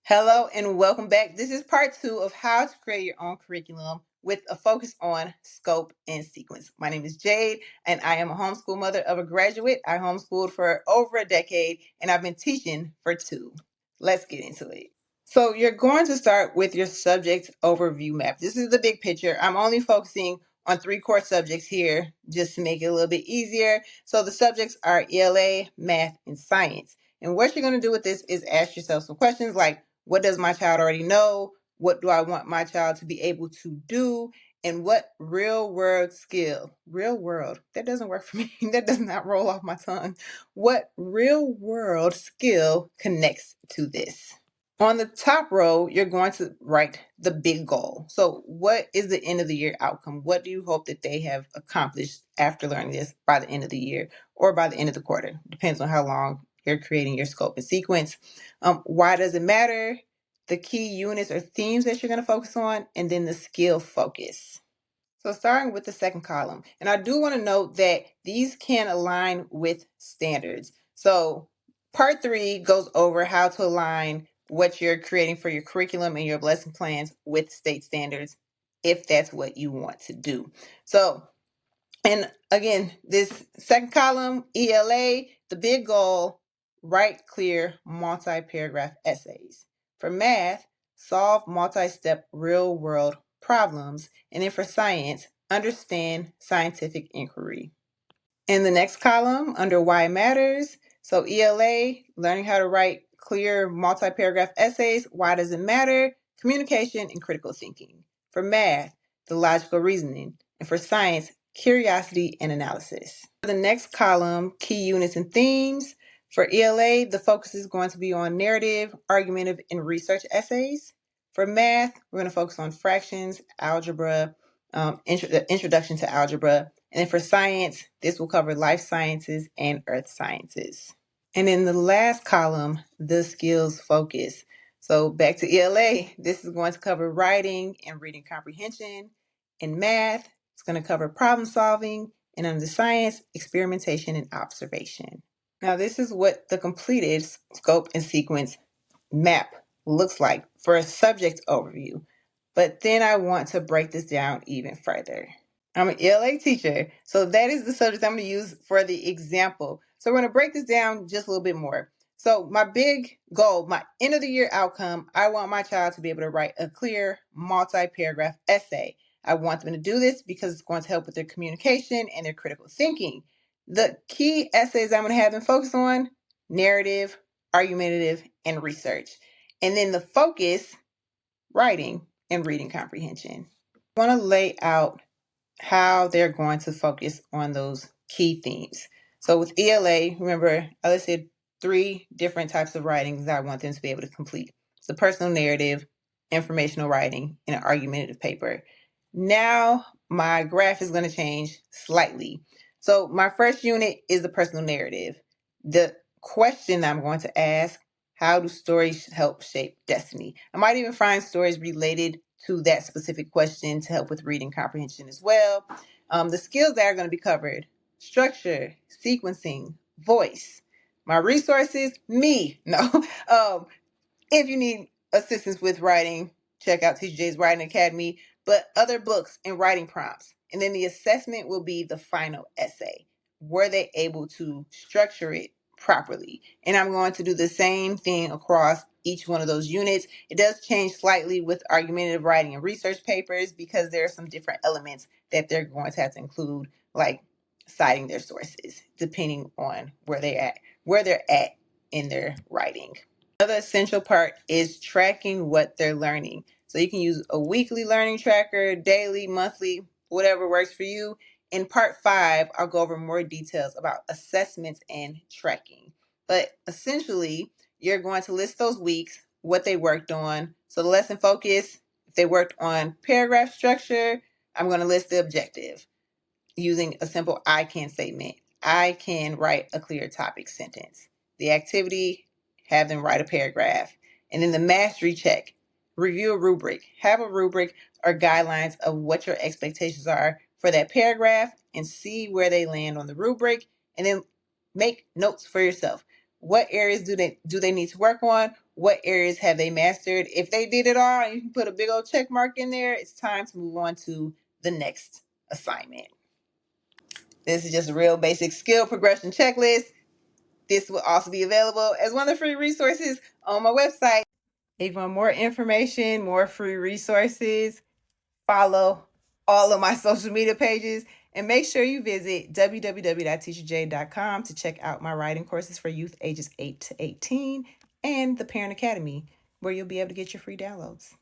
Hello and welcome back. This is part two of how to create your own curriculum with a focus on scope and sequence. My name is Jade and I am a homeschool mother of a graduate. I homeschooled for over a decade and I've been teaching for two. Let's get into it. So you're going to start with your subject overview map. This is the big picture. I'm only focusing on three core subjects here just to make it a little bit easier. So the subjects are ELA, math, and science. And what you're going to do with this is ask yourself some questions like, what does my child already know? What do I want my child to be able to do? And what real world, that doesn't work for me. That does not roll off my tongue. What real world skill connects to this? On the top row, you're going to write the big goal. So what is the end of the year outcome? What do you hope that they have accomplished after learning this by the end of the year or by the end of the quarter? Depends on how long you're creating your scope and sequence. Why does it matter? The key units or themes that you're going to focus on, and then the skill focus. So starting with the second column, and I do want to note that these can align with standards. So part 3 goes over how to align what you're creating for your curriculum and your lesson plans with state standards, if that's what you want to do. So, and again, this second column, ELA, the big goal, write clear multi-paragraph essays. For math, solve multi-step real-world problems. And then for science, understand scientific inquiry. In the next column, under why it matters, so ELA, learning how to write clear multi-paragraph essays. Why does it matter? Communication and critical thinking. For math, the logical reasoning. And for science, curiosity and analysis. For the next column, key units and themes. For ELA, the focus is going to be on narrative, argumentative, and research essays. For math, we're going to focus on fractions, algebra, introduction to algebra. And then for science, this will cover life sciences and earth sciences. And in the last column, the skills focus. So back to ELA, this is going to cover writing and reading comprehension. In math, it's going to cover problem solving. And under science, experimentation and observation. Now, this is what the completed scope and sequence map looks like for a subject overview. But then I want to break this down even further. I'm an ELA teacher, so that is the subject I'm going to use for the example. So we're going to break this down just a little bit more. So my big goal, my end of the year outcome, I want my child to be able to write a clear multi-paragraph essay. I want them to do this because it's going to help with their communication and their critical thinking. The key essays I'm going to have them focus on: narrative, argumentative, and research. And then the focus, writing and reading comprehension. I want to lay out how they're going to focus on those key themes. So with ELA, remember, I listed 3 different types of writings that I want them to be able to complete. The personal narrative, informational writing, and an argumentative paper. Now my graph is going to change slightly. So my first unit is the personal narrative. The question I'm going to ask: how do stories help shape destiny? I might even find stories related to that specific question to help with reading comprehension as well. The skills that are going to be covered: structure, sequencing, voice. My resources, me. No. If you need assistance with writing, check out Teacher J's Writing Academy, but other books and writing prompts. And then the assessment will be the final essay. Were they able to structure it properly? And I'm going to do the same thing across each one of those units. It does change slightly with argumentative writing and research papers because there are some different elements that they're going to have to include, like citing their sources, depending on where they're at in their writing. Another essential part is tracking what they're learning. So you can use a weekly learning tracker, daily, monthly, whatever works for you. In part 5, I'll go over more details about assessments and tracking. But essentially, you're going to list those weeks, what they worked on. So the lesson focus, if they worked on paragraph structure, I'm going to list the objective using a simple I can statement. I can write a clear topic sentence. The activity, have them write a paragraph. And then the mastery check, review a rubric. Have a rubric or guidelines of what your expectations are for that paragraph and see where they land on the rubric. And then make notes for yourself. What areas do they need to work on? what areas have they mastered. If they did it all and you can put a big old check mark in there, it's time to move on to the next assignment. This is just a real basic skill progression checklist. This will also be available as one of the free resources on my website. If you want more information, more free resources, follow all of my social media pages, and make sure you visit www.teacherjade.com to check out my writing courses for youth ages 8 to 18 and the Parent Academy, where you'll be able to get your free downloads.